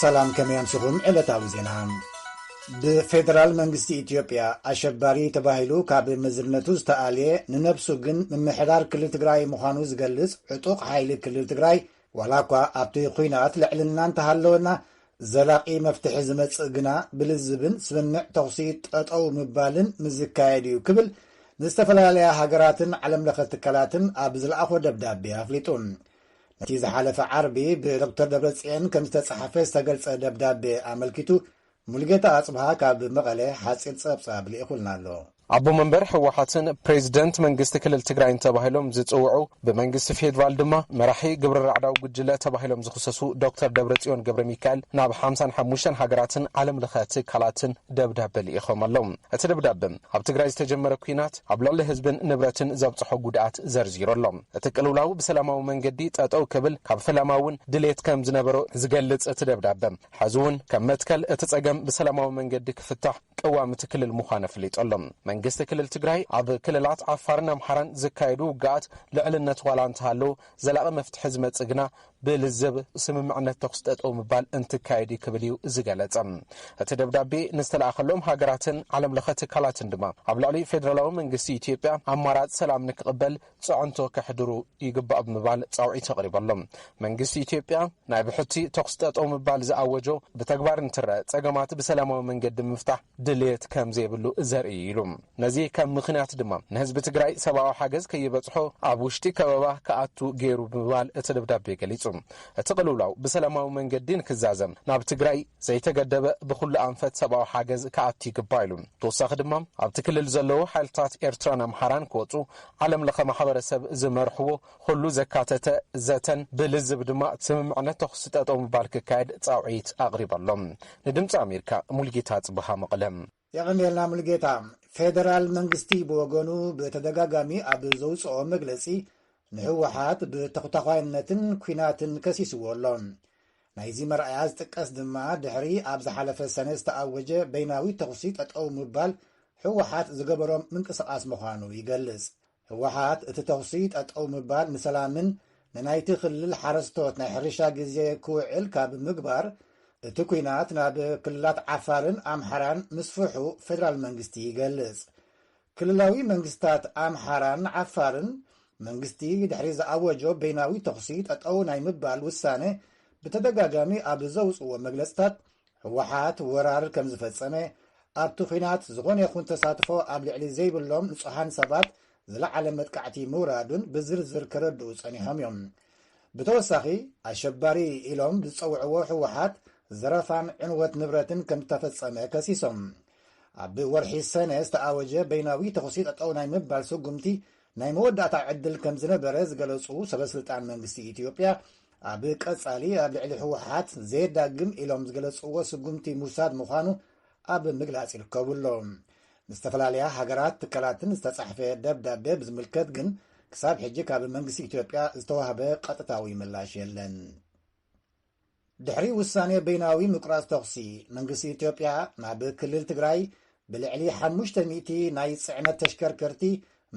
ሰላም ከመያምስኹም ዕለታዊ ዜና ብፌደራል መንግስቲ ኢትዮጵያ አሸባሪ ተባሂሉ ካብ መዝርነቱ ዝተኣልየ ንነብሱ ግን ምምሕዳር ክልል ትግራይ ምዃኑ ዝገልጽ ዕጡቕ ሓይሊ ክልል ትግራይ ዋላ እኳ ኣብቲ ኩናት ልዕልና እንተሃለወና ዘላቒ መፍትሒ ዝመጽእ ግና ብልዝብን ስምምዕ ተኽሲ ጠጠው ምባልን ምዝካየድ እዩ ክብል ንዝተፈላለያ ሃገራትን ዓለም ለኸ ትካላትን ኣብ ዝለኣኾ ደብዳቤ ኣፍሊጡ ነቲ ዝሓለፈ ዓርቢ ብዶክተር ደብረጽዮን ከም ዝተጻሕፈ ዝተገልጸ ደብዳቤ ኣመልኪቱ ሙልጌታ ኣጽብሃ ካብ መቐለ ሓጺር ጸብጻብ ልኢኹልና ኣሎ። አቦ መንበር ህወሓትን ፕሬዚደንት መንግስት ክልል ትግራይ ተባሂሎም ዝጽውዑ በመንግስት ፌደራል ድማ መራሒ ግብረ ራዕዳው ጉጅለ ተባሂሎም ዝኽሰሱ ዶክተር ደብረጽዮን ገብረ ሚካኤል ናብ 55 ሃገራትን ዓለም ለኸ ትካላትን ደብዳቤ ልኢኾም ኣሎም። እቲ ደብዳቤ ኣብ ትግራይ ዝተጀመረ ኩናት ኣብ ልዕሊ ህዝብን ንብረትን ዘብጽሖ ጉድኣት ዘርዚሩ ኣሎ። እቲ ቅልውላው ብሰላማዊ መንገዲ ጠጠው ክብል ካብ ፈላማውን ድሌት ከም ዝነበሮ ዝገልጽ እቲ ደብዳቤ ሕዚ እውን ከም መትከል እቲ ጸገም ብሰላማዊ መንገዲ ክፍታሕ ቀዋምቲ ክልል ምዃነ ኣፍሊጡ ኣሎ። መንግስት ክልል ትግራይ ኣብ ክልላት ዓፋርን ኣምሓራን ዝካየዱ ውግኣት ልዕልነት ዋላ እንተሃለዉ ዘላቒ መፍትሒ ዝመጽእ ግና ብልዝብ ስምምዕነት ተኹስ ጠጠው ምባል እንትካየድ ክብል እዩ ዝገለጸ። እቲ ደብዳቤ ንዝተለኣኸሎም ሃገራትን ዓለም ለኸ ትካላትን ድማ ኣብ ልዕሊ ፌደራላዊ መንግስቲ ኢትዮጵያ ኣማራጭ ሰላም ንክቕበል ጽዕንቶ ከሕድሩ ይግባእ ብምባል ጻውዒት ተቕሪበሎም። መንግስቲ ኢትዮጵያ ናይ ብሕቲ ተኹስ ጠጠው ምባል ዝኣወጆ ብተግባር እንትርአ ጸገማት ብሰላማዊ መንገዲ ምፍታሕ ድሌት ከም ዘይብሉ ዘርኢ ኢሉ ነዚ ከም ምኽንያት ድማ ንህዝቢ ትግራይ ሰብኣዊ ሓገዝ ከይበጽሖ ኣብ ውሽጢ ከበባ ከኣቱ ገይሩ ብምባል እቲ ደብዳቤ ገሊጹ። እቲ ቅልውላው ብሰላማዊ መንገዲ ንክዛዘም ናብ ትግራይ ዘይተገደበ ብኩሉ ኣንፈት ሰብኣዊ ሓገዝ ከኣቱ ይግባእ ኢሉ ተወሳኺ ድማ ኣብቲ ክልል ዘለዉ ሓይልታት ኤርትራን ኣምሓራን ክወፁ ዓለም ለኸ ማሕበረሰብ ዝመርሕዎ ኩሉ ዘካተተ ዘተን ብልዝብ ድማ ስምምዕነት ተኹሲ ጠጠው ምባል ክካየድ ጻውዒት ኣቕሪበሎም። ንድምፂ ኣሜሪካ ሙልጌታ ጽብሃ መቐለም የቐሜልና ሙልጌታ ፌደራል መንግስቲ ብወገኑ ብተደጋጋሚ ኣብ ዘውፅኦ መግለጺ ንህወሓት ብተኽታኻይነትን ኩናትን ከሲስዎ ኣሎ። ናይዚ መርኣያ ዝጥቀስ ድማ ድሕሪ ኣብ ዝሓለፈ ሰነ ዝተኣወጀ በይናዊ ተኽሲ ጠጠው ምባል ህወሓት ዝገበሮም ምንቅስቓስ ምዃኑ ይገልጽ። ህወሓት እቲ ተኽሲ ጠጠው ምባል ንሰላምን ንናይቲ ክልል ሓረስቶት ናይ ሕርሻ ግዜ ክውዕል ካብ ምግባር እቲ ኩናት ናብ ክልላት ዓፋርን ኣምሓራን ምስፍሑ ፌደራል መንግስቲ ይገልጽ። ክልላዊ መንግስታት ኣምሓራን ዓፋርን መንግስቲ ድሕሪ ዝኣወጆ በይናዊ ተኽሲ ጠጠው ናይ ምባል ውሳነ ብተደጋጋሚ ኣብ ዘውፅዎ መግለጽታት ህወሓት ወራር ከም ዝፈጸመ ኣብቲ ኩናት ዝኾነ ይኹን ተሳትፎ ኣብ ልዕሊ ዘይብሎም ንጹሓን ሰባት ዝለዓለ መጥቃዕቲ ምውራዱን ብዝርዝር ከረድኡ ጸኒሖም እዮም። ብተወሳኺ ኣሸባሪ ኢሎም ዝጸውዕዎ ህወሓት ዘረፋን ዕንወት ንብረትን ከም ዝተፈጸመ ከሲሶም። ኣብ ወርሒ ሰነ ዝተኣወጀ በይናዊ ተኽሲ ጠጠው ናይ ምባል ስጉምቲ ናይ መወዳእታ ዕድል ከም ዝነበረ ዝገለጹ ሰበስልጣን መንግስቲ ኢትዮጵያ ኣብ ቀጻሊ ኣብ ልዕሊ ህወሓት ዘየዳግም ኢሎም ዝገለጽዎ ስጉምቲ ሙሳድ ምዃኑ ኣብ ምግላጽ ይርከቡሎ። ንዝተፈላለያ ሃገራት ትካላትን ዝተጻሕፈ ደብዳቤ ብዝምልከት ግን ክሳብ ሕጂ ካብ መንግስቲ ኢትዮጵያ ዝተዋህበ ቀጥታዊ ምላሽ የለን። ድሕሪ ውሳኔ በይናዊ ምቁራጽ ተኽሲ መንግስቲ ኢትዮጵያ ናብ ክልል ትግራይ ብልዕሊ 500 ናይ ጽዕነት ተሽከርከርቲ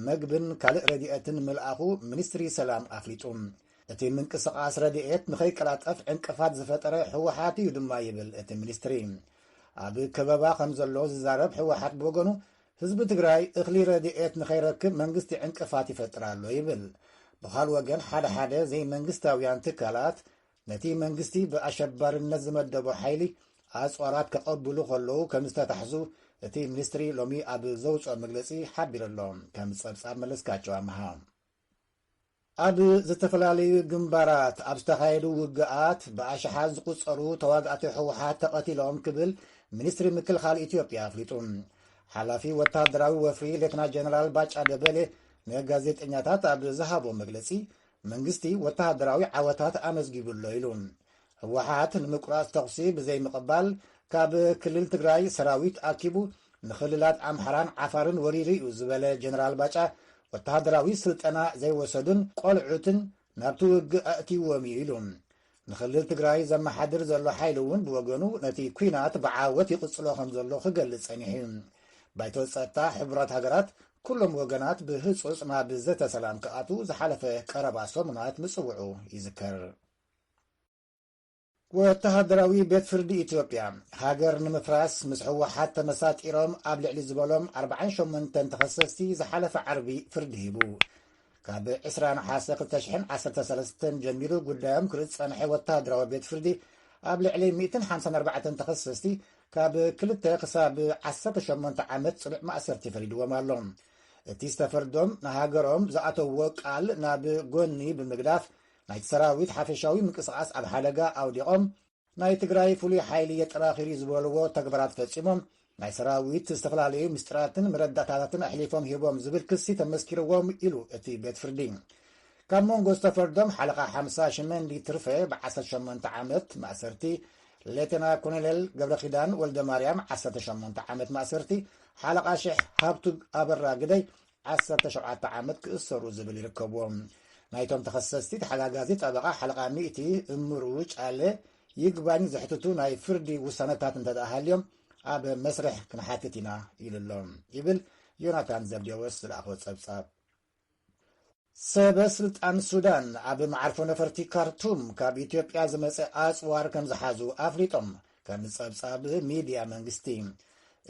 መግብን ካልእ ረድኤትን ምልኣኹ ሚኒስትሪ ሰላም ኣፍሊጡ። እቲ ምንቅስቓስ ረድኤት ንኸይቀላጠፍ ዕንቅፋት ዝፈጠረ ህወሓት እዩ ድማ ይብል እቲ ሚኒስትሪ። ኣብ ከበባ ከም ዘሎ ዝዛረብ ህወሓት ብወገኑ ህዝቢ ትግራይ እኽሊ ረድኤት ንኸይረክብ መንግስቲ ዕንቅፋት ይፈጥር ኣሎ ይብል። ብኻልእ ወገን ሓደ ዘይመንግስታውያን ትካላት ነቲ መንግስቲ ብኣሸባርነት ዝመደቦ ሓይሊ ኣጽዋራት ከቐብሉ ከለዉ ከም ዝተታሕዙ እቲ ሚኒስትሪ ሎሚ ኣብ ዘውፅኦ መግለጺ ሓቢረሎም። ከም ጸብጻብ መለስካቸው ኣምሃ ኣብ ዝተፈላለዩ ግንባራት ኣብ ዝተኻየዱ ውግኣት ብኣሽሓት ዝቝጸሩ ተዋጋእቲ ህወሓት ተቐቲሎም ክብል ሚኒስትሪ ምክልኻል ኢትዮጵያ ኣፍሊጡ። ሓላፊ ወታደራዊ ወፍሪ ሌተና ጀነራል ባጫ ደበሌ ንጋዜጠኛታት ኣብ ዝሃቦ መግለጺ መንግስቲ ወታደራዊ ዓወታት ኣመዝጊቡሎ ኢሉ። ህወሓት ንምቁራጽ ተኽሲ ብዘይምቕባል ካብ ክልል ትግራይ ሰራዊት ኣኪቡ ንክልላት ኣምሓራን ዓፋርን ወሪሪ እዩ ዝበለ ጀነራል ባጫ ወታደራዊ ስልጠና ዘይወሰዱን ቆልዑትን ናብቲ ውግእ ኣእቲዎም እዩ ኢሉ። ንክልል ትግራይ ዘመሓድር ዘሎ ሓይሊ እውን ብወገኑ ነቲ ኩናት ብዓወት ይቕጽሎ ከም ዘሎ ክገልጽ ጸኒሑ። ባይቶ ጸጥታ ሕቡራት ሃገራት ኩሎም ወገናት ብህጹጽ ናብ ዘተ ሰላም ክኣቱ ዝሓለፈ ቀረባ ሰሙናት ምጽውዑ ይዝከር። ወተሃደራዊ ቤት ፍርዲ ኢትዮጵያ ሃገር ንምፍራስ ምስ ሕወሓት ተመሳጢሮም ኣብ ልዕሊ ዝበሎም 48 ተኸሰስቲ ዝሓለፈ ዓርቢ ፍርዲ ሂቡ ካብ 20 ነሓሰ 2013 ጀሚሩ ጉዳዮም ክርፀንሐ ወተሃደራዊ ቤት ፍርዲ ኣብ ልዕሊ 154 ተኸሰስቲ ካብ 2 ክሳብ 18 ዓመት ጽኑዕ ማእሰርቲ ፈሪድዎም ኣሎ እቲ ዝተፈርዶም ንሃገሮም ዝኣተውዎ ቃል ናብ ጎኒ ብምግዳፍ ናይ ሰራዊት ሓፈሻዊ ምንቅስቓስ ኣብ ሓለጋ ኣውዲቖም ናይ ትግራይ ፍሉይ ሓይሊ የጠራኺሩ ዝበልዎ ተግባራት ፈጺሞም ናይ ሰራዊት ዝተፈላለዩ ምስጢራትን መረዳእታታትን ኣሕሊፎም ሂቦም ዝብል ክሲ ተመስኪርዎም ኢሉ እቲ ቤት ፍርዲ ካብ መንጎ ዝተፈርዶም ሓለቓ 58 ትርፈ ብ18 ዓመት ማእሰርቲ ሌተና ኮሎኔል ገብረኺዳን ወልደ ማርያም 18 ዓመት ማእሰርቲ ሓለቓ ሽሕ ሃብቱ ኣበራ ግደይ 17 ዓመት ክእሰሩ ዝብል ይርከብዎም ናይቶም ተኸሰስቲ ተሓጋጋዚ ጠበቓ ሓለቓ ሚእቲ እምሩ ጫለ ይግባኝ ዘሕትቱ ናይ ፍርዲ ውሳነታት እንተደኣሃልዮም ኣብ መስርሕ ክንሓትት ኢና ኢሉሎም ይብል ዮናታን ዘብዴዎስ ዝለኣኸ ጸብጻብ ሰበስልጣን ሱዳን ኣብ መዓርፎ ነፈርቲ ካርቱም ካብ ኢትዮጵያ ዝመፀ ኣፅዋር ከም ዝሓዙ ኣፍሊጦም ከም ጸብጻብ ሚድያ መንግስቲ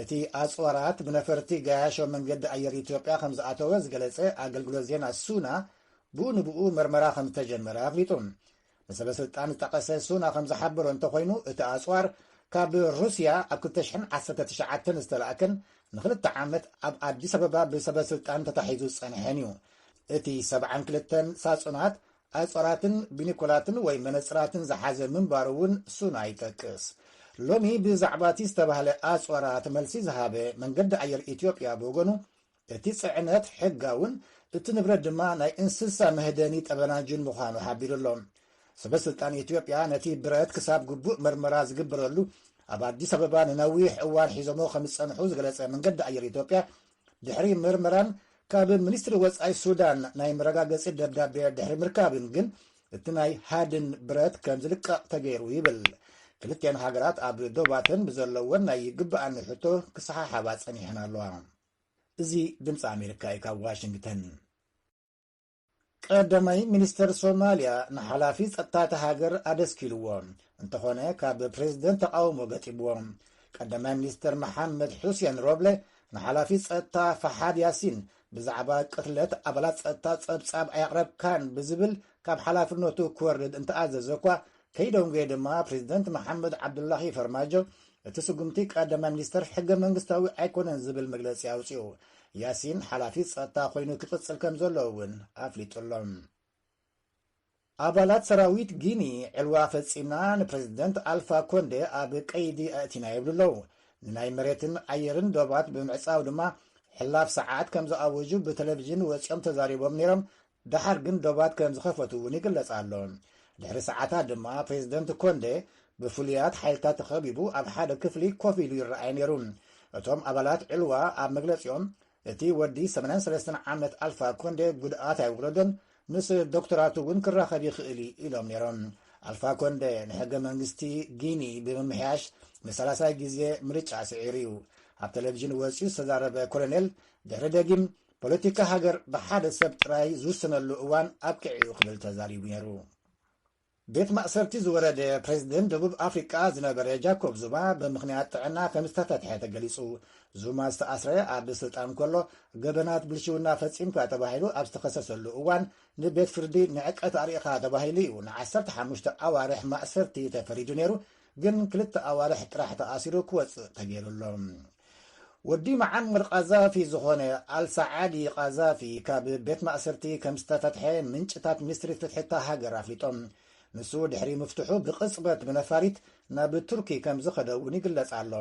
እቲ ኣፅዋራት ብነፈርቲ ጋያሾ መንገዲ ኣየር ኢትዮጵያ ከም ዝኣተወ ዝገለጸ ኣገልግሎት ዜና ሱና ብኡ ንብኡ መርመራ ከም ዝተጀመረ ኣፍሊጡ ንሰበስልጣን ዝጠቐሰ ሱና ከም ዝሓበሮ እንተኮይኑ እቲ ኣፅዋር ካብ ሩስያ ኣብ 2019 ዝተላእከን ን2 ዓመት ኣብ ኣዲስ ኣበባ ብሰበስልጣን ተታሒዙ ዝጸንሐን እዩ እቲ 72 ሳጹናት ኣፅዋራትን ቢኒኮላትን ወይ መነጽራትን ዝሓዘ ምንባሩ እውን ሱና ይጠቅስ ሎሚ ብዛዕባ እቲ ዝተባህለ ኣፅዋራት መልሲ ዝሃበ መንገዲ ኣየር ኢትዮጵያ ብወገኑ እቲ ጽዕነት ሕጋውን እቲ ንብረት ድማ ናይ እንስሳ መህደኒ ጠበናጅን ምዃኑ ሓቢሩሎም ሰበስልጣን ኢትዮጵያ ነቲ ብረት ክሳብ ግቡእ መርመራ ዝግበረሉ ኣብ ኣዲስ ኣበባ ንነዊሕ እዋን ሒዞሞ ከም ዝጸንሑ ዝገለጸ መንገዲ ኣየር ኢትዮጵያ ድሕሪ ምርመራን ካብ ሚኒስትሪ ወጻኢ ሱዳን ናይ መረጋገፂ ደብዳቤ ድሕሪ ምርካብን ግን እቲ ናይ ሃድን ብረት ከም ዝልቀቕ ተገይሩ ይብል ክልቲአን ሃገራት ኣብ ዶባተን ብዘለዎን ናይ ግብኣን ሕቶ ክሰሓሓባ ጸኒሐን ኣለዋ እዚ ድምፂ ኣሜሪካ እዩ ካብ ዋሽንግተን ቀዳማይ ሚኒስተር ሶማልያ ንሓላፊ ጸጥታ ሃገር ኣደስኪልዎም እንተኾነ ካብ ፕሬዝደንት ተቃውሞ ገጢብዎም ቀዳማይ ሚኒስተር መሐመድ ሑሴን ሮብለ ንሓላፊ ጸጥታ ፈሓድ ያሲን ብዛዕባ ቅትለት ኣባላት ጸጥታ ጸብጻብ ኣያቕረብካን ብዝብል ካብ ሓላፍነቱ ክወርድ እንተኣዘዘ እኳ ከይደውንጎ ድማ ፕሬዝደንት መሐመድ ዓብዱላሂ ፈርማጆ እቲ ስጉምቲ ቀዳማይ ሚኒስተር ሕገ መንግስታዊ ኣይኮነን ዝብል መግለጺ ኣውፅኡ ያሲን ሓላፊ ጸጥታ ኮይኑ ክቅጽል ከም ዘሎ እውን ኣፍሊጡሎም ኣባላት ሰራዊት ጊኒ ዕልዋ ፈጺምና ንፕሬዝደንት ኣልፋ ኮንዴ ኣብ ቀይዲ ኣእቲና ይብሉለው ንናይ መሬትን ኣየርን ዶባት ብምዕጻው ድማ ሕላፍ ሰዓት ከም ዝኣወጁ ብቴሌቭዥን ወፂኦም ተዛሪቦም ነይሮም ድሓር ግን ዶባት ከም ዝኸፈቱ እውን ይግለጽ ኣሎ ድሕሪ ሰዓታት ድማ ፕሬዝደንት ኮንዴ ብፍሉያት ሓይልታት ተኸቢቡ ኣብ ሓደ ክፍሊ ኮፍ ኢሉ ይረኣይ ነይሩ እቶም ኣባላት ዕልዋ ኣብ መግለጺኦም እቲ ወዲ 83 ዓመት ኣልፋ ኮንዴ ጉድኣት ኣይውረዶን ምስ ዶክተራቱ እውን ክራኸብ ይኽእል ኢሎም ነይሮም ኣልፋ ኮንዴ ንሕገ መንግስቲ ጊኒ ብምምሕያሽ ን30 ግዜ ምርጫ ስዒሩ እዩ ኣብ ቴሌቭዥን ወፂኡ ዝተዛረበ ኮሎኔል ድሕሪ ደጊም ፖለቲካ ሃገር ብሓደ ሰብ ጥራይ ዝውስነሉ እዋን ኣብ ቅዒኡ ክብል ተዛሪቡ ነይሩ ቤት ማእሰርቲ ዝወረደ ፕሬዝደንት ደቡብ ኣፍሪቃ ዝነበረ ጃኮብ ዙማ ብምኽንያት ጥዕና ከም ዝተፈትሐ ተገሊጹ ዙማ ዝተኣስረ ኣብ ስልጣን ከሎ ገበናት ብልሽውና ፈጺምካ ተባሂሉ ኣብ ዝተኸሰሰሉ እዋን ንቤት ፍርዲ ንዕቀት ኣርኢኻ ተባሂሉ እዩ ን15 ኣዋርሕ ማእሰርቲ ተፈሪዱ ነይሩ ግን 2 ኣዋርሕ ጥራሕ ተኣሲሩ ክወፅእ ተገይሩሎም ወዲ መዓመር ቃዛፊ ዝኾነ ኣልሰዓዲ ቃዛፊ ካብ ቤት ማእሰርቲ ከም ዝተፈትሐ ምንጭታት ሚኒስትሪ ፍትሕታ ሃገር ኣፍሊጦም ንሱ ድሕሪ ምፍትሑ ብቕጽበት ብነፋሪት ናብ ቱርኪ ከም ዝኸደ እውን ይግለጽ ኣሎ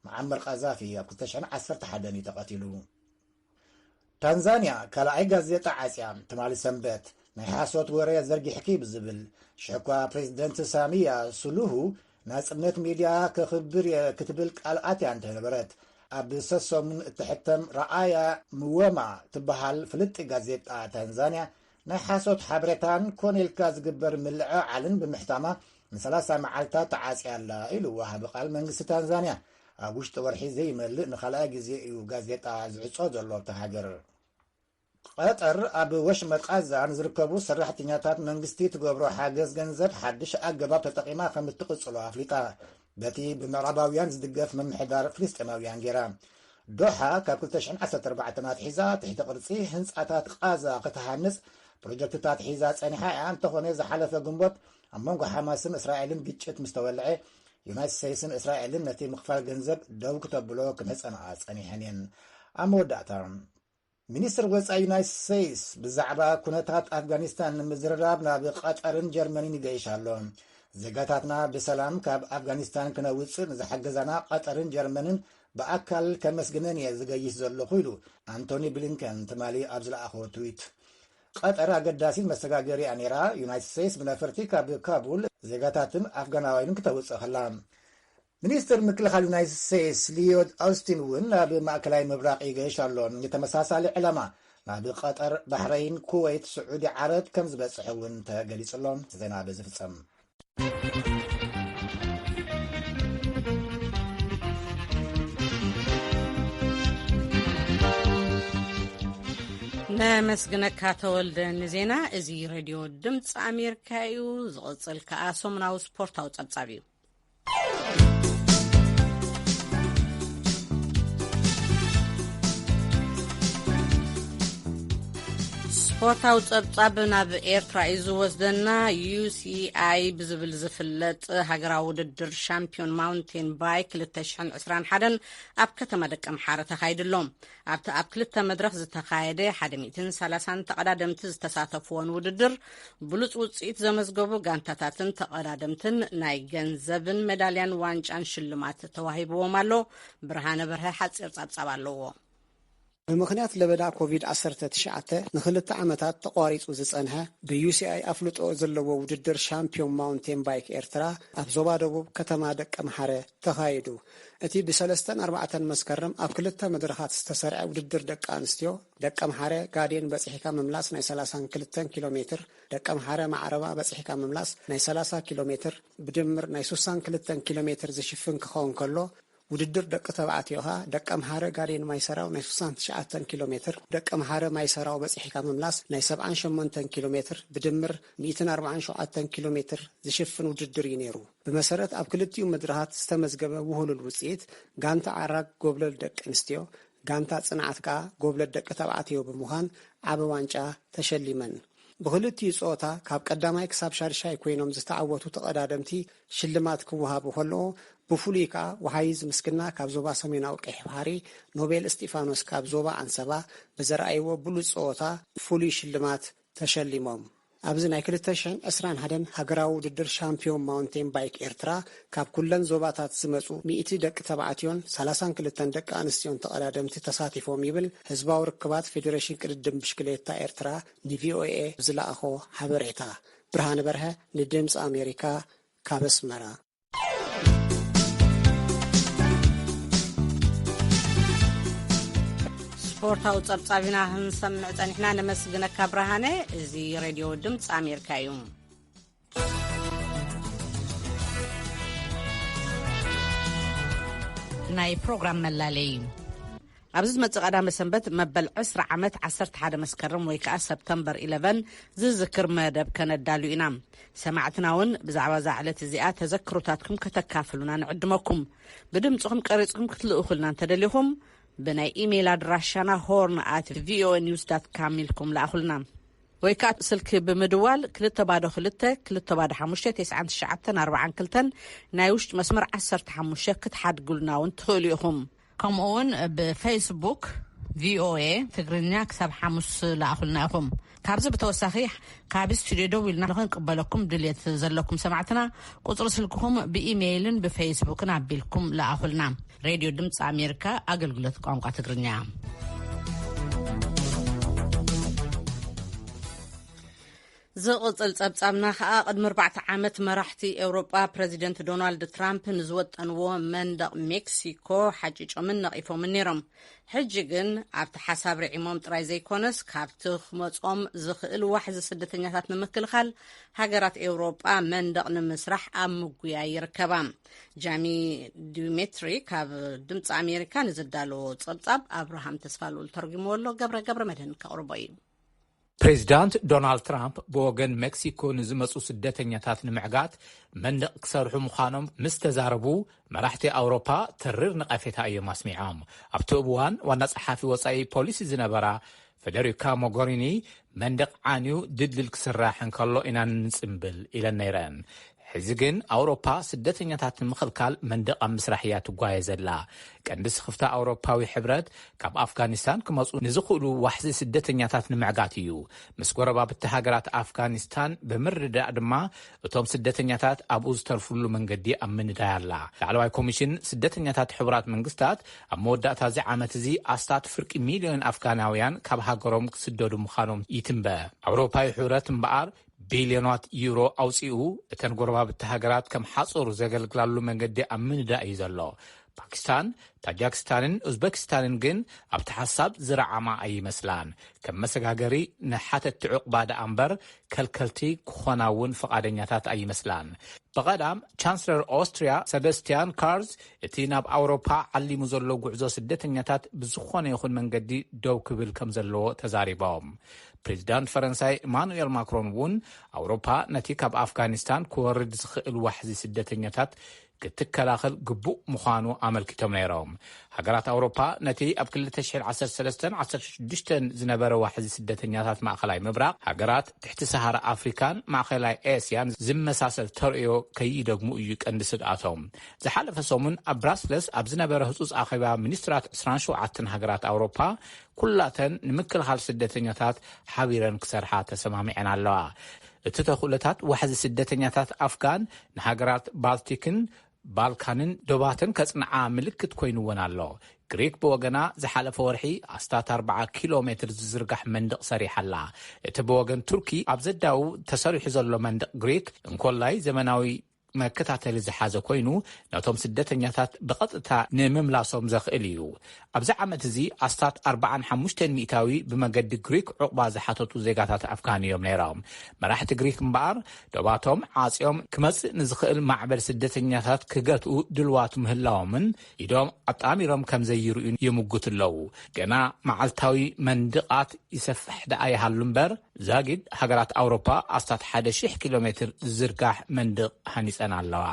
መዓመር ቃዛፊ ኣብ 2011 እዩ ተቐቲሉ ታንዛንያ ካልኣይ ጋዜጣ ዓጽያ ትማሊ ሰንበት ናይ ሓሶት ወሬ ዘርጊሕኪ ብዝብል ሽሕኳ ፕሬዝደንት ሳሚያ ሱሉሁ ናጽነት ሚድያ ከኽብር ክትብል ቃልኣት እያ እንተነበረት ኣብ ሰሶሙን እትሕተም ረኣያ ምወማ ትበሃል ፍልጢ ጋዜጣ ታንዛንያ ናይ ሓሶት ሓበሬታን ኮኔልካ ዝግበር ምልዕዓልን ብምሕታማ ን30 መዓልታት ተዓጽያ ኣላ ኢሉ ወሃቢ ቃል መንግስቲ ታንዛንያ ኣብ ውሽጢ ወርሒ ዘይመልእ ንኻልኣይ ግዜ እዩ ጋዜጣ ዝዕጾ ዘሎ ኣብቲ ሃገር ቀጠር ኣብ ወሽመጥ ቃዛን ዝርከቡ ሰራሕተኛታት መንግስቲ ትገብሮ ሓገዝ ገንዘብ ሓድሽ ኣገባብ ተጠቂማ ከም እትቅጽሎ ኣፍሊጣ በቲ ብምዕራባውያን ዝድገፍ መምሕዳር ፍልስጤማውያን ጌራ ዶሓ ካብ 2014 ኣትሒዛ ትሕቲ ቅርጺ ህንጻታት ቃዛ ክትሃንጽ ፕሮጀክትታት ሒዛ ጸኒሓ እያ እንተኾነ ዝሓለፈ ግንቦት ኣብ መንጎ ሓማስን እስራኤልን ግጭት ምስ ተወልዐ ዩናይትድ ስቴትስን እስራኤልን ነቲ ምኽፋል ገንዘብ ደው ክተብሎ ክነጸንዓ ጸኒሐን እየን። ኣብ መወዳእታ ሚኒስትር ወፃኢ ዩናይትድ ስቴትስ ብዛዕባ ኩነታት ኣፍጋኒስታን ንምዝርራብ ናብ ቀጠርን ጀርመንን ይገይሽ ኣሎ። ዜጋታትና ብሰላም ካብ ኣፍጋኒስታን ክነውፅእ ንዝሓገዛና ቀጠርን ጀርመንን ብኣካል ከመስግነን እየ ዝገይሽ ዘለኹ ኢሉ አንቶኒ ብሊንከን ትማሊ ኣብ ዝለኣኾ ትዊት ቀጠር ኣገዳሲት መሰጋገሪያ ነይራ ዩናይትድ ስቴትስ ብነፈርቲ ካብ ካቡል ዜጋታትን ኣፍጋናውያንን ክተውፅእ ከላ ሚኒስትር ምክልኻል ዩናይትድ ስቴትስ ሊዮድ ኣውስቲን እውን ናብ ማእከላይ ምብራቅ ይገይሽ ኣሎ። ንተመሳሳሊ ዕላማ ናብ ቀጠር፣ ባሕረይን፣ ኩዌት፣ ስዑዲ ዓረብ ከም ዝበፅሕ እውን ተገሊጹሎም ዜና በዝፍጸም ነመስግነካ ተወልደ ንዜና እዚ ሬድዮ ድምፂ ኣሜሪካ እዩ። ዝቕፅል ከዓ ሰሙናዊ ስፖርታዊ ጸብጻብ እዩ። ስፖርታዊ ጸብጻብ ናብ ኤርትራ እዩ ዝወስደና። UCI ብዝብል ዝፍለጥ ሃገራዊ ውድድር ሻምፒዮን ማውንቴን ባይክ 2021 ኣብ ከተማ ደቀ ምሓረ ተኻይድሎም ኣብቲ ኣብ ክልተ መድረኽ ዝተኻየደ 130 ተቐዳደምቲ ዝተሳተፍዎን ውድድር ብሉፅ ውፅኢት ዘመዝገቡ ጋንታታትን ተቐዳደምትን ናይ ገንዘብን ሜዳልያን ዋንጫን ሽልማት ተዋሂብዎም ኣሎ። ብርሃነ በርሀ ሓፂር ጸብጻብ ኣለዎ። ብምክንያት ለበዳ ኮቪድ-19 ንክልተ ዓመታት ተቋሪጹ ዝጸንሐ ብዩሲአይ ኣፍልጦ ዘለዎ ውድድር ሻምፒዮን ማውንቴን ባይክ ኤርትራ ኣብ ዞባ ደቡብ ከተማ ደቀ ምሓረ ተኻይዱ። እቲ ብ3-4 መስከረም ኣብ ክልተ መድረኻት ዝተሰርዐ ውድድር ደቂ ኣንስትዮ ደቀ ምሓረ ጋዴን በፂሒካ ምምላስ ናይ 32 ኪሎ ሜትር፣ ደቀ ምሓረ ማዕረባ በፂሒካ ምምላስ ናይ 30 ኪሎ ሜትር ብድምር ናይ 62 ኪሎ ሜትር ዝሽፍን ክኸውን ከሎ ውድድር ደቂ ተባዕትዮኻ ደቀ ምሓረ ጋዴን ማይሰራው ናይ 69 ኪሎ ሜትር፣ ደቀ ምሓረ ማይሰራው በፂሒካ ምምላስ ናይ 78 ኪሎ ሜትር ብድምር 147 ኪሎ ሜትር ዝሽፍን ውድድር እዩ ነይሩ። ብመሰረት ኣብ ክልቲኡ መድረኻት ዝተመዝገበ ውህሉል ውፅኢት ጋንታ ዓራግ ጎብለል ደቂ ኣንስትዮ፣ ጋንታ ጽንዓት ከዓ ጎብለል ደቂ ተባዕትዮ ብምዃን ዓበ ዋንጫ ተሸሊመን። ብክልቲኡ ጾታ ካብ ቀዳማይ ክሳብ ሻድሻይ ኮይኖም ዝተዓወቱ ተቐዳደምቲ ሽልማት ክወሃቡ ከለዎ ብፍሉይ ከዓ ወሃይዝ ምስክና ካብ ዞባ ሰሜናዊ ቀይሕ ባሕሪ፣ ኖቤል እስጢፋኖስ ካብ ዞባ ኣንሰባ ብዘረኣይዎ ብሉፅ ጾታ ፍሉይ ሽልማት ተሸሊሞም። ኣብዚ ናይ 2021 ሃገራዊ ውድድር ሻምፒዮን ማውንቴን ባይክ ኤርትራ ካብ ኩለን ዞባታት ዝመፁ 100 ደቂ ተባዕትዮን 32 ደቂ ኣንስትዮን ተቐዳደምቲ ተሳቲፎም ይብል ህዝባዊ ርክባት ፌዴሬሽን ቅድድም ብሽክሌታ ኤርትራ ንቪኦኤ ዝለኣኾ ሓበሬታ። ብርሃነ በርሀ ንድምፂ ኣሜሪካ ካብ ኣስመራ። ስፖርታዊ ጸብጻቢና ክንሰምዕ ጸኒሕና ነመስግነካ ብርሃነ። እዚ ሬድዮ ድምፂ ኣሜሪካ እዩ። ናይ ፕሮግራም መላለይ ኣብዚ ዝመጽእ ቀዳመ ሰንበት መበል 20 ዓመት 11 መስከረም ወይ ከዓ ሰፕተምበር 11 ዝዝክር መደብ ከነዳልዩ ኢና። ሰማዕትና እውን ብዛዕባ ዛዕለት እዚኣ ተዘክሮታትኩም ከተካፍሉና ንዕድመኩም። ብድምፅኩም ቀሪፅኩም ክትልእኹልና እንተደሊኹም ብናይ ኢሜይል ኣድራሻና horn@voanews.com ኢልኩም ለኣኹልና ወይ ከዓ ስልኪ ብምድዋል 225-259-42 ናይ ውሽጢ መስመር 15 ክትሓድጉልና እውን ትኽእሉ ኢኹም። ከምኡውን ብፌስቡክ ቪኦኤ ትግርኛ ክሳብ 5 ለኣኹልና ኢኹም። ካብዚ ብተወሳኺ ካብ ስቱድዮ ደው ኢልና ንክንቅበለኩም ድሌት ዘለኩም ሰማዕትና ቁፅሪ ስልክኹም ብኢሜይልን ብፌስቡክን ኣቢልኩም ለኣኹልና። ሬድዮ ድምፂ ኣሜሪካ ኣገልግሎት ቋንቋ ትግርኛ። ዝቕፅል ጸብጻብና ከዓ ቅድሚ 4 ዓመት መራሕቲ ኤውሮጳ ፕረዚደንት ዶናልድ ትራምፕ ንዝወጠንዎ መንደቕ ሜክሲኮ ሓጭጮምን ነቒፎምን ነይሮም። ሕጂ ግን ኣብቲ ሓሳብ ርዒሞም ጥራይ ዘይኮነስ ካብቲ ክመጾም ዝኽእል ዋሕዚ ስደተኛታት ንምክልኻል ሃገራት ኤውሮጳ መንደቕ ንምስራሕ ኣብ ምጉያይ ይርከባ። ጃሚ ዲሜትሪ ካብ ድምፂ ኣሜሪካ ንዝዳለዎ ጸብጻብ ኣብርሃም ተስፋልኡል ተርጉምዎ ኣሎ። ገብረ መድህን ከቕርቦ እዩ። ፕሬዚዳንት ዶናልድ ትራምፕ ብወገን ሜክሲኮ ንዝመፁ ስደተኛታት ንምዕጋት መንደቕ ክሰርሑ ምዃኖም ምስ ተዛረቡ መራሕቲ ኣውሮፓ ትርር ነቐፌታ እዮም ኣስሚዖም። ኣብቲ እዋን ዋና ጸሓፊ ወጻኢ ፖሊሲ ዝነበራ ፌደሪካ ሞጎሪኒ መንደቕ ዓንዩ ድልድል ክስራሕ እንከሎ ኢና ንጽምብል ኢለን ነይረን። ሕዚ ግን ኣውሮፓ ስደተኛታት ንምኽልካል መንደቕ ኣብ ምስራሕ እያ ትጓየ ዘላ። ቀንዲ ስኽፍታ ኣውሮፓዊ ሕብረት ካብ ኣፍጋኒስታን ክመፁ ንዝኽእሉ ዋሕዚ ስደተኛታት ንምዕጋት እዩ። ምስ ጎረባብቲ ሃገራት ኣፍጋኒስታን ብምርዳእ ድማ እቶም ስደተኛታት ኣብኡ ዝተርፍሉ መንገዲ ኣብ ምንዳይ ኣላ። ላዕለዋይ ኮሚሽን ስደተኛታት ሕቡራት መንግስታት ኣብ መወዳእታ እዚ ዓመት እዚ ኣስታት ፍርቂ ሚልዮን ኣፍጋናውያን ካብ ሃገሮም ክስደዱ ምዃኖም ይትንበ። ኣውሮፓዊ ሕብረት እምበኣር ቢልዮናት ዩሮ ኣውፂኡ እተን ጎረባብቲ ሃገራት ከም ሓጹር ዘገልግላሉ መንገዲ ኣብ ምንዳእ እዩ ዘሎ። ፓኪስታን፣ ታጃክስታንን ኡዝቤክስታንን ግን ኣብቲ ሓሳብ ዝረዓማ ኣይመስላን። ከም መሰጋገሪ ንሓተቲ ዕቁባዳ እምበር ከልከልቲ ክኾና እውን ፈቓደኛታት ኣይመስላን። ብቐዳም ቻንስለር ኦስትሪያ ሰበስቲያን ካርዝ እቲ ናብ ኣውሮፓ ዓሊሙ ዘሎ ጉዕዞ ስደተኛታት ብዝኾነ ይኹን መንገዲ ደው ክብል ከም ዘለዎ ተዛሪቦም። ፕሬዚዳንት ፈረንሳይ ኢማኑኤል ማክሮን እውን ኣውሮፓ ነቲ ካብ ኣፍጋኒስታን ክወርድ ዝኽእል ዋሕዚ ስደተኛታት ክትከላኸል ግቡእ ምዃኑ ኣመልኪቶም ነይሮም። ሃገራት ኣውሮፓ ነቲ ኣብ 2013-16 ዝነበረ ዋሕዚ ስደተኛታት ማእኸላይ ምብራቕ ሃገራት ትሕቲ ሰሃራ ኣፍሪካን ማእኸላይ ኤስያን ዝመሳሰል ተርእዮ ከይደግሙ እዩ ቀንዲ ስግኣቶም። ዝሓለፈ ሰሙን ኣብ ብራስለስ ኣብ ዝነበረ ህጹጽ ኣኼባ ሚኒስትራት 27 ሃገራት ኣውሮፓ ኩላተን ንምክልኻል ስደተኛታት ሓቢረን ክሰርሓ ተሰማሚዐን ኣለዋ። እቲ ተኽእሎታት ዋሕዚ ስደተኛታት ኣፍጋን ንሃገራት ባልቲክን ባልካንን ዶባትን ከጽንዓ ምልክት ኮይኑውን ኣሎ። ግሪክ ብወገና ዝሓለፈ ወርሒ ኣስታት 40 ኪሎ ሜትር ዝዝርጋሕ መንደቕ ሰሪሓላ። እቲ ብወገን ቱርኪ ኣብ ዘዳው ተሰሪሑ ዘሎ መንደቕ ግሪክ እንኮላይ ዘመናዊ መከታተሊ ዝሓዘ ኮይኑ ነቶም ስደተኛታት ብቐጥታ ንምምላሶም ዘኽእል እዩ። ኣብዚ ዓመት እዚ ኣስታት 45 ሚእታዊ ብመገዲ ግሪክ ዕቑባ ዝሓተቱ ዜጋታት ኣፍጋን እዮም ነይሮም። መራሕቲ ግሪክ እምበኣር ዶባቶም ዓፂኦም ክመጽእ ንዝኽእል ማዕበል ስደተኛታት ክገትኡ ድልዋት ምህላዎምን ኢዶም ኣጣሚሮም ከም ዘይርኡን ይምጉት ኣለዉ። ገና መዓልታዊ መንድቓት ይሰፍሕ ደኣ ይሃሉ እምበር ዛጊድ ሃገራት ኣውሮፓ ኣስታት 1000 ኪሎ ሜትር ዝዝርጋሕ መንድቕ ሃኒፀን ኣለዋ።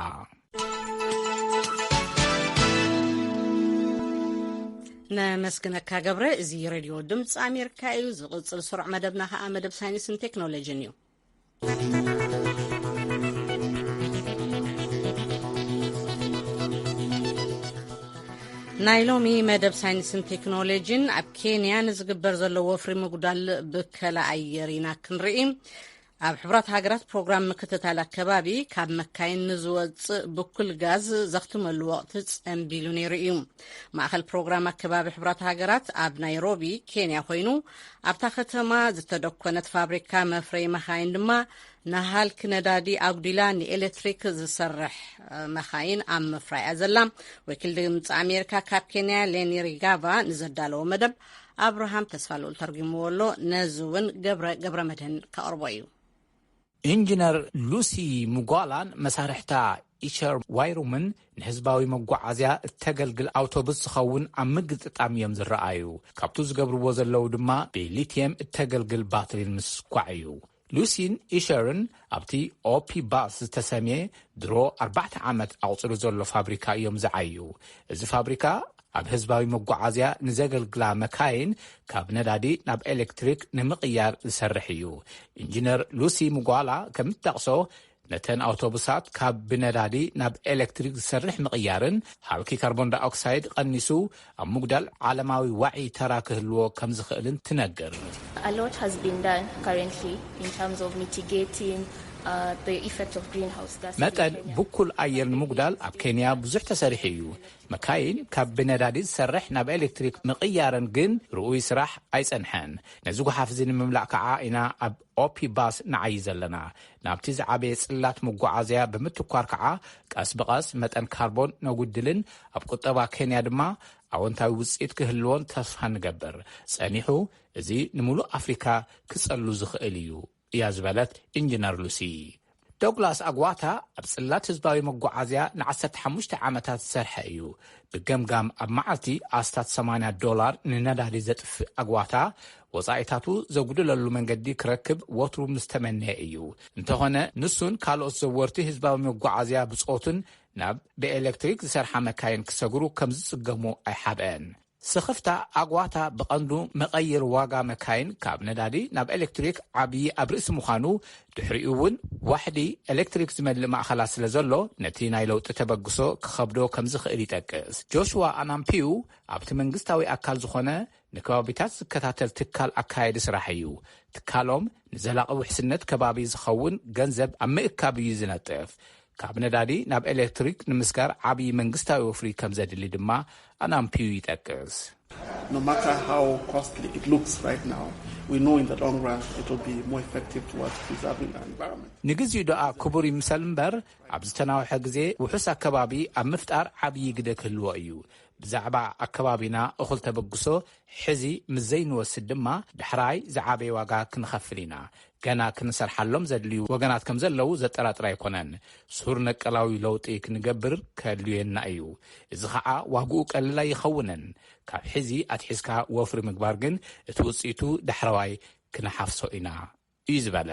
ነመስግነካ ገብረ። እዚ ሬድዮ ድምፂ ኣሜሪካ እዩ። ዝቕፅል ስሩዕ መደብና ከዓ መደብ ሳይንስን ቴክኖሎጂን እዩ። ናይ ሎሚ መደብ ሳይንስን ቴክኖሎጂን ኣብ ኬንያ ንዝግበር ዘሎ ወፍሪ ምጉዳል ብከላ ኣየር ኢና ክንርኢ። ኣብ ሕብራት ሃገራት ፕሮግራም ምክትታል ኣከባቢ ካብ መካይን ንዝወፅእ ብኩል ጋዝ ዘኽትመሉ ወቅቲ ጸንቢሉ ነይሩ እዩ። ማእኸል ፕሮግራም ኣከባቢ ሕብራት ሃገራት ኣብ ናይሮቢ ኬንያ ኮይኑ ኣብታ ከተማ ዝተደኮነት ፋብሪካ መፍረይ መካይን ድማ ናሃልክ ነዳዲ ኣጉዲላ ንኤሌክትሪክ ዝሰርሕ መካይን ኣብ ምፍራይ ዘላ። ወኪል ድምፂ ኣሜሪካ ካብ ኬንያ ሌኒ ሪጋቫ ንዘዳለዎ መደብ ኣብርሃም ተስፋልኡል ተርጉምዎ ኣሎ። ነዚ እውን ገብረ መድህን ከቕርቦ እዩ። ኢንጂነር ሉሲ ሙጓላን መሳርሕታ ኢሸር ዋይሩምን ንህዝባዊ መጓዓዝያ እተገልግል ኣውቶቡስ ዝኸውን ኣብ ምግጥጣም እዮም ዝረኣዩ። ካብቱ ዝገብርዎ ዘለው ድማ ብሊትየም እተገልግል ባትሪን ምስኳዕ እዩ። ሉሲን ኢሸርን ኣብቲ ኦፒ ባስ ዝተሰምየ ድሮ 4 ዓመት ኣቁፅሩ ዘሎ ፋብሪካ እዮም ዝዓዩ። እዚ ፋብሪካ ኣብ ህዝባዊ መጓዓዝያ ንዘገልግላ መካይን ካብ ነዳዲ ናብ ኤሌክትሪክ ንምቕያር ዝሰርሕ እዩ። ኢንጂነር ሉሲ ሙጓላ ከም እትጠቕሶ ነተን ኣውቶቡሳት ካብ ብነዳዲ ናብ ኤሌክትሪክ ዝሰርሕ ምቕያርን ሃልኪ ካርቦን ዳይኦክሳይድ ቀኒሱ ኣብ ምጉዳል ዓለማዊ ዋዒ ተራ ክህልዎ ከም ዝኽእልን ትነግር። A lot has been done currently in terms of mitigating መጠን ብኩል ኣየር ንምጉዳል ኣብ ኬንያ ብዙሕ ተሰሪሕ እዩ መካይን ካብ ብነዳዲ ዝሰርሕ ናብ ኤሌክትሪክ ምቕያረን ግን ርኡይ ስራሕ ኣይጸንሐን ነዚ ጉሓፍ እዚ ንምምላእ ከዓ ኢና ኣብ ኦፒ ባስ ንዓይ ዘለና ናብቲ ዝዓበየ ጽላት መጓዓዝያ ብምትኳር ከዓ ቀስ ብቐስ መጠን ካርቦን ነጉድልን ኣብ ቁጠባ ኬንያ ድማ ኣወንታዊ ውጽኢት ክህልዎን ተስፋ ንገብር ጸኒሑ እዚ ንምሉእ ኣፍሪካ ክጸሉ ዝኽእል እዩ እያ ዝበለት ኢንጂነር ሉሲ ዶግላስ ኣግዋታ ኣብ ጽላት ህዝባዊ መጓዓዝያ ን15 ዓመታት ዝሰርሐ እዩ ብገምጋም ኣብ መዓልቲ ኣስታት $80 ንነዳዲ ዘጥፍእ ኣግዋታ ወጻኢታቱ ዘጉድለሉ መንገዲ ክረክብ ወትሩ ምስተመነየ እዩ እንተኾነ ንሱን ካልኦት ዘወርቲ ህዝባዊ መጓዓዝያ ብጾትን ናብ ብኤሌክትሪክ ዝሰርሓ መካይን ክሰግሩ ከም ዝጽገሙ ኣይሓብአን ስኽፍታ ኣግዋታ ብቐንዱ መቐይር ዋጋ መካይን ካብ ነዳዲ ናብ ኤሌክትሪክ ዓብዪ ኣብ ርእሲ ምዃኑ ድሕሪኡ እውን ዋሕዲ ኤሌክትሪክ ዝመልእ ማእኸላት ስለ ዘሎ ነቲ ናይ ለውጢ ተበግሶ ክኸብዶ ከም ዝኽእል ይጠቅስ ጆሽዋ ኣናምፒዩ ኣብቲ መንግስታዊ ኣካል ዝኾነ ንከባቢታት ዝከታተል ትካል ኣካየዲ ስራሕ እዩ ትካሎም ንዘላቒ ውሕስነት ከባቢ ዝኸውን ገንዘብ ኣብ ምእካብ እዩ ዝነጥፍ ካብ ነዳዲ ናብ ኤሌክትሪክ ንምስጋር ዓብዪ መንግስታዊ ወፍሪ ከም ዘድሊ ድማ ኣናምፒዩ ይጠቅስ No matter how costly it looks right now, we know in the long run it will be more effective towards preserving our environment. ንግዚኡ ደኣ ክቡር ይምሰል እምበር ኣብ ዝተናውሐ ግዜ ውሑስ ኣከባቢ ኣብ ምፍጣር ዓብዪ ግደ ክህልዎ እዩ ብዛዕባ ኣከባቢና እኹል ተበግሶ ሕዚ ምስ ዘይንወስድ ድማ ድሕራይ ዝዓበየ ዋጋ ክንኸፍል ኢና ገና ክንሰርሓሎም ዘድልዩ ወገናት ከም ዘለው ዘጠራጥር ኣይኮነን ሱር ነቀላዊ ለውጢ ክንገብር ከድልየና እዩ እዚ ከዓ ዋግኡ ቀሊል ኣይኸውንን ካብ ሕዚ ኣትሒዝካ ወፍሪ ምግባር ግን እቲ ውፅኢቱ ዳሕረዋይ ክንሓፍሶ ኢና እዩ ዝበለ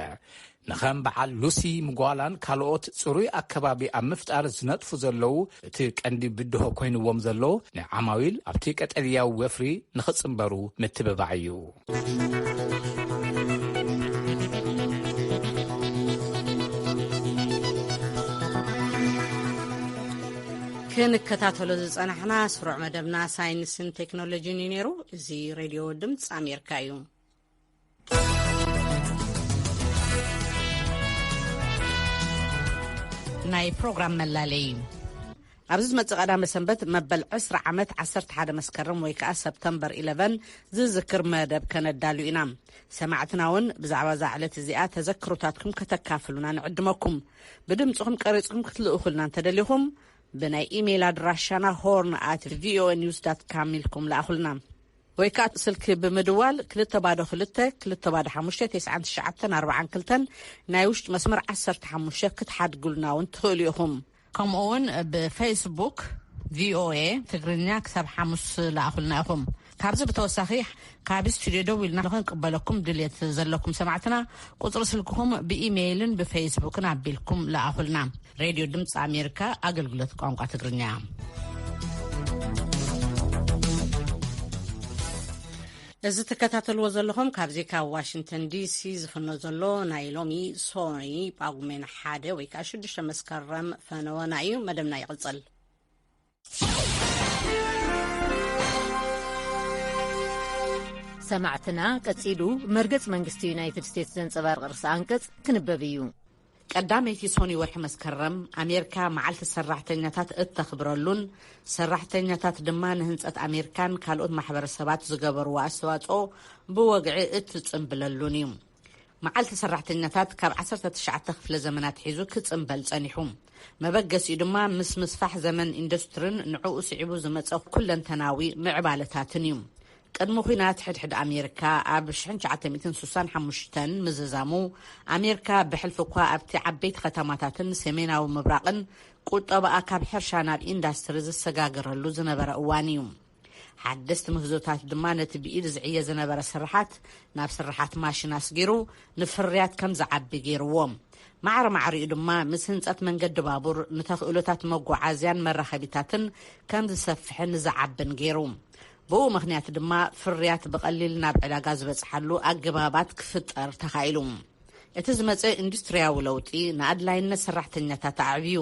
ንኸም በዓል ሉሲ ምጓላን ካልኦት ጽሩይ ኣከባቢ ኣብ ምፍጣር ዝነጥፉ ዘለው እቲ ቀንዲ ብድሆ ኮይንዎም ዘሎ ንዓማዊል ኣብቲ ቀጠልያዊ ወፍሪ ንኽጽምበሩ ምትብባዕ እዩ ክንከታተሎ ዝጸናሕና ስሩዕ መደብና ሳይንስን ቴክኖሎጂን እዩ ነይሩ እዚ ሬድዮ ድምፂ ኣሜሪካ እዩ ናይ ፕሮግራም መላለይ ኣብዚ ዝመጽእ ቀዳመ ሰንበት መበል 20 ዓመት 11 መስከረም ወይ ከዓ ሰፕተምበር 11 ዝዝክር መደብ ከነዳልዩ ኢና ሰማዕትና እውን ብዛዕባ ዛዕለት እዚኣ ተዘክሮታትኩም ከተካፍሉና ንዕድመኩም ብድምፅኩም ቀሪፅኩም ክትልእኹልና እንተደሊኹም ብናይ ኢሜይል ኣድራሻና horn@voanews.com ኢልኩም ለኣኹልና ወይ ከዓ ስልኪ ብምድዋል 2259942 ናይ ውሽጢ መስመር 15 ክትሓድጉልና እውን ትኽእሉ ኢኹም ከምኡውን ብፌስቡክ VOA ትግርኛ ክሳብ 5 ለኣኹልና ኢኹም ካብዚ ብተወሳኺ ካብ ስቱድዮ ደው ኢልና ንኽንቅበለኩም ድሌት ዘለኩም ሰማዕትና ቁፅሪ ስልክኩም ብኢሜይልን ብፌስቡክን ኣቢልኩም ለኣኹልና ሬድዮ ድምፂ ኣሜሪካ ኣገልግሎት ቋንቋ ትግርኛ እዚ ተከታተልዎ ዘለኹም ካብዚ ካብ ዋሽንግተን ዲሲ ዝፍኖ ዘሎ ናይ ሎሚ ሶኒ ጳጉሜን 1 ወይ ከዓ 6 መስከረም ፈነወና እዩ መደብና ይቕፅል ሰማዕትና ቀፂሉ መርገጽ መንግስቲ ዩናይትድ ስቴትስ ዘንጸባርቕ ርእሲ አንቀጽ ክንበብ እዩ ቀዳመይቲ ሶኒ ወርሒ መስከረም ኣሜሪካ መዓልቲ ሰራሕተኛታት እተኽብረሉን ሰራሕተኛታት ድማ ንህንጸት ኣሜሪካን ካልኦት ማሕበረሰባት ዝገበርዎ ኣስተዋጽኦ ብወግዒ እትጽምብለሉን እዩ መዓልቲ ሰራሕተኛታት ካብ 19 ክፍለ ዘመናት ሒዙ ክጽምበል ጸኒሑ መበገሲኡ ድማ ምስ ምስፋሕ ዘመን ኢንዱስትሪን ንዕኡ ስዒቡ ዝመጸ ኩለንተናዊ ምዕባለታትን እዩ ቅድሚ ኩናት ሕድሕድ ኣሜሪካ ኣብ 1965 ምዝዛሙ ኣሜሪካ ብሕልፊ እኳ ኣብቲ ዓበይቲ ከተማታትን ሰሜናዊ ምብራቕን ቁጠባኣ ካብ ሕርሻ ናብ ኢንዳስትሪ ዝሰጋገረሉ ዝነበረ እዋን እዩ ሓደስቲ ምህዞታት ድማ ነቲ ብኢድ ዝዕየ ዝነበረ ስራሓት ናብ ስራሓት ማሽን ኣስጊሩ ንፍርያት ከም ዝዓቢ ገይርዎም ማዕረማዕሪኡ ድማ ምስ ህንጸት መንገዲ ባቡር ንተኽእሎታት መጓዓዝያን መራኸቢታትን ከም ዝሰፍሕን ዝዓብን ገይሩ ብኡ ምኽንያት ድማ ፍርያት ብቐሊል ናብ ዕዳጋ ዝበጽሓሉ ኣገባባት ክፍጠር ተኻኢሉ እቲ ዝመጽእ ኢንዱስትርያዊ ለውጢ ንኣድላይነት ሰራሕተኛታት ኣዕብዩ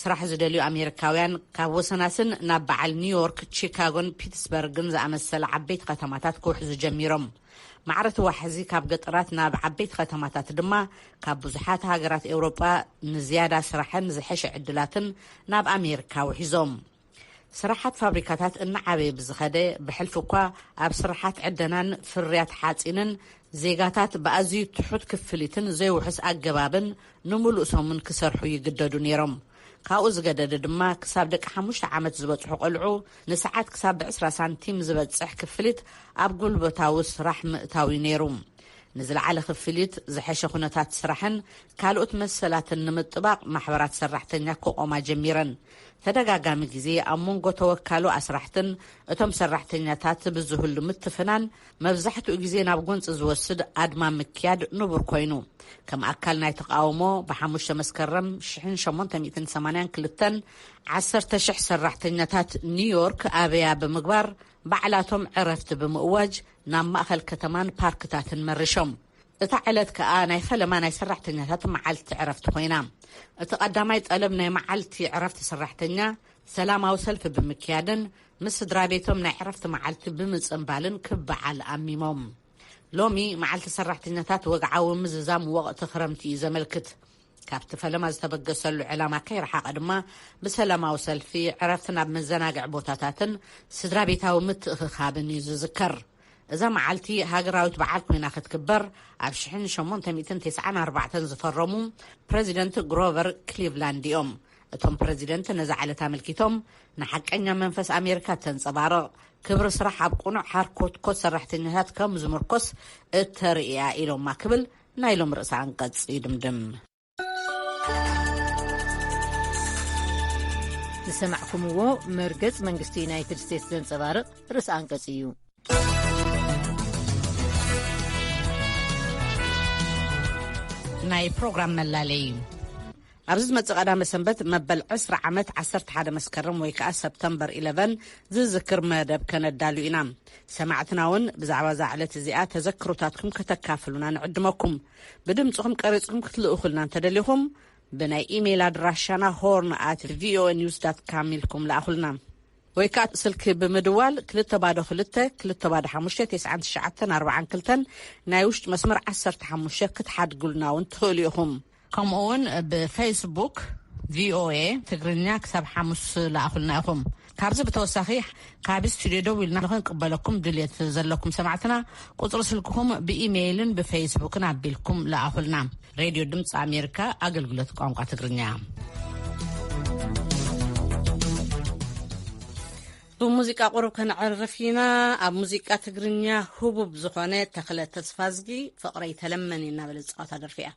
ስራሕ ዝደልዩ ኣሜሪካውያን ካብ ወሰናስን ናብ በዓል ኒውዮርክ፣ ቺካጎን ፒትስበርግን ዝኣመሰለ ዓበይቲ ከተማታት ክውሕዙ ጀሚሮም። ማዕረት ዋሕዚ ካብ ገጠራት ናብ ዓበይቲ ከተማታት ድማ ካብ ብዙሓት ሃገራት ኤውሮጳ ንዝያዳ ስራሕን ዝሐሸ ዕድላትን ናብ ኣሜሪካ ውሒዞም። ስራሓት ፋብሪካታት እናዓበየ ብዝኸደ ብሕልፊ እኳ ኣብ ስራሓት ዕደናን ፍርያት ሓፂንን ዜጋታት ብኣዝዩ ትሑት ክፍሊትን ዘይውሕስ ኣገባብን ንምሉእ ሰሙን ክሰርሑ ይግደዱ ነይሮም። ካብኡ ዝገደደ ድማ ክሳብ ደቂ 5 ዓመት ዝበፅሑ ቆልዑ ንሰዓት ክሳብ ብ20 ሳንቲም ዝበፅሕ ክፍሊት ኣብ ጉልበታዊ ስራሕ ምእታዊ ነይሩ። ንዝለዓለ ክፍሊት ዝሐሸ ኩነታት ስራሕን ካልኦት መሰላትን ንምጥባቕ ማሕበራት ሰራሕተኛ ክቆማ ጀሚረን። ተደጋጋሚ ግዜ ኣብ መንጎ ተወካሉ ኣስራሕትን እቶም ሰራሕተኛታት ብዝህሉ ምትፍናን መብዛሕትኡ ግዜ ናብ ጎንፂ ዝወስድ ኣድማ ምክያድ ንቡር ኮይኑ ከም ኣካል ናይ ተቃውሞ ብ5 መስከረም 1882 10,000 ሰራሕተኛታት ኒውዮርክ ኣበያ ብምግባር ባዕላቶም ዕረፍቲ ብምእዋጅ ናብ ማእኸል ከተማን ፓርክታትን መርሾም። እታ ዕለት ከዓ ናይ ፈለማ ናይ ሰራሕተኛታት መዓልቲ ዕረፍቲ ኮይና እቲ ቀዳማይ ጠለብ ናይ መዓልቲ ዕረፍቲ ሰራሕተኛ ሰላማዊ ሰልፊ ብምክያድን ምስ ስድራ ቤቶም ናይ ዕረፍቲ መዓልቲ ብምፅምባልን ክበዓል ኣሚሞም። ሎሚ መዓልቲ ሰራሕተኛታት ወግዓዊ ምዝዛም ወቕቲ ክረምቲ እዩ ዘመልክት። ካብቲ ፈለማ ዝተበገሰሉ ዕላማ ከይረሓቐ ድማ ብሰላማዊ ሰልፊ ዕረፍቲ ናብ መዘናግዒ ቦታታትን ስድራ ቤታዊ ምትእኽኻብን እዩ ዝዝከር። እዛ መዓልቲ ሃገራዊት በዓል ኮይና ክትክበር ኣብ 1894 ዝፈረሙ ፕሬዚደንት ግሮቨር ክሊቭላንድ እዮም። እቶም ፕሬዚደንት ነዛ ዓለት ኣመልኪቶም ንሓቀኛ መንፈስ ኣሜሪካ ተንፀባርቕ ክብሪ ስራሕ ኣብ ቁኑዕ ሓርኮትኮት ሰራሕተኛታት ከም ዝምርኮስ እተርእያ ኢሎማ ክብል ናይ ሎም ርእሰ አንቀጽ ይድምድም። ዝሰማዕኩምዎ መርገጽ መንግስቲ ዩናይትድ ስቴትስ ዘንጸባርቕ ርእሰ አንቀጽ እዩ። ናይ ፕሮግራም መላለይ ኣብዚ ዝመጽእ ቀዳመ ሰንበት መበል 20 ዓመት 11 መስከረም ወይ ከዓ ሰፕተምበር 11 ዝዝክር መደብ ከነዳልዩ ኢና። ሰማዕትና እውን ብዛዕባ ዛዕለት እዚኣ ተዘክሮታትኩም ከተካፍሉና ንዕድመኩም። ብድምፅኩም ቀሪፅኩም ክትልእኹልና እንተደሊኹም ብናይ ኢሜይል ኣድራሻና horn@voanews.com ኢልኩም ለኣኹልና ወይ ከዓ ስልኪ ብምድዋል 2259942 ናይ ውሽጢ መስመር 15 ክትሓድጉልና እውን ትኽእሉ ኢኹም። ከምኡውን ብፌስቡክ VOA ትግርኛ ክሳብ 5 ለኣኹልና ኢኹም። ካብዚ ብተወሳኺ ካብ ስቱድዮ ደው ኢልና ንኽንቅበለኩም ድልየት ዘለኩም ሰማዕትና ቁፅሪ ስልክኩም ብኢሜይልን ብፌስቡክን ኣቢልኩም ለኣኹልና። ሬድዮ ድምፂ ኣሜሪካ ኣገልግሎት ቋንቋ ትግርኛ። ብሙዚቃ ቁሩብ ከነዕርፍ ኢና። ኣብ ሙዚቃ ትግርኛ ህቡብ ዝኾነ ተኽለ ተስፋዝጊ ፍቕረይ ተለመን እናበለ ዝፃወታ ደርፊ እያ።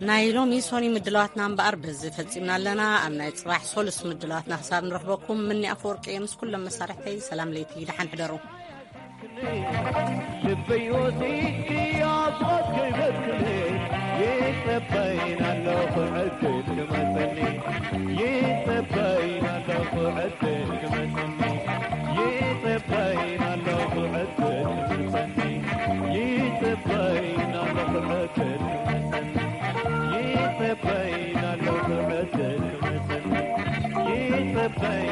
ናይ ሎሚ ሶኒ ምድላዋትና እምበኣር በዚ ፈፂምና ኣለና። ኣብ ናይ ፅባሕ ሶሉስ ምድላዋትና ክሳብ ንረኽበኩም ምኒ ኣፈወርቂ እየ ምስ ኩሎም መሳርሕተይ ሰላም ለይቲ ድሓን ሕደሩ Bye.